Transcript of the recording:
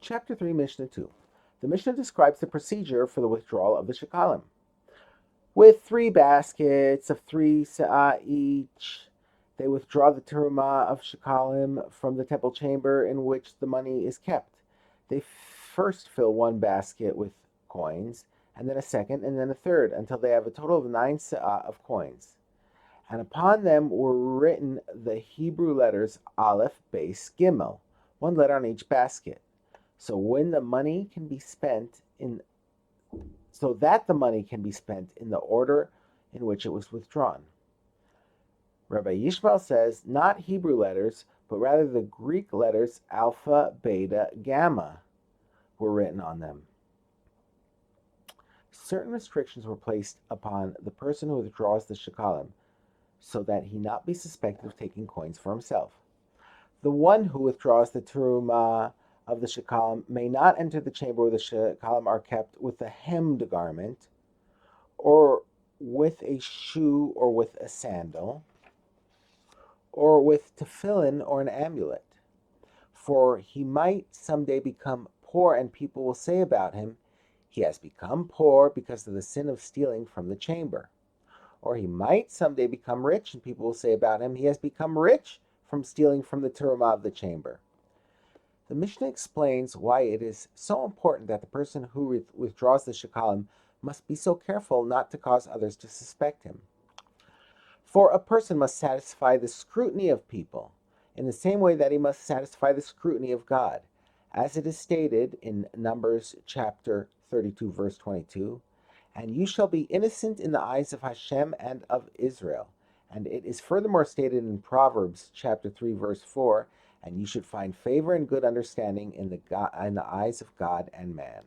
Chapter 3, Mishnah 2. The Mishnah describes the procedure for the withdrawal of the Shekalim. With 3 baskets of 3 se'ah each, they withdraw the terumah of Shekalim from the temple chamber in which the money is kept. They first fill 1 basket with coins, and then a second, and then a third, until they have a total of 9 se'ah of coins. And upon them were written the Hebrew letters Aleph, Beis, Gimel, 1 letter on each basket. So that the money can be spent in the order in which it was withdrawn. Rabbi Yishmael says not Hebrew letters, but rather the Greek letters Alpha, Beta, Gamma were written on them. Certain restrictions were placed upon the person who withdraws the Shekalim, so that he not be suspected of taking coins for himself. The one who withdraws the terumah of the Shekalim may not enter the chamber where the Shekalim are kept with a hemmed garment, or with a shoe, or with a sandal, or with tefillin or an amulet. For he might someday become poor, and people will say about him, he has become poor because of the sin of stealing from the chamber. Or he might someday become rich, and people will say about him, he has become rich from stealing from the terumah of the chamber. The Mishnah explains why it is so important that the person who withdraws the Shekalim must be so careful not to cause others to suspect him. For a person must satisfy the scrutiny of people in the same way that he must satisfy the scrutiny of God, as it is stated in Numbers chapter 32, verse 22, and you shall be innocent in the eyes of Hashem and of Israel. And it is furthermore stated in Proverbs chapter 3, verse 4, and you should find favor and good understanding in the eyes of God and man.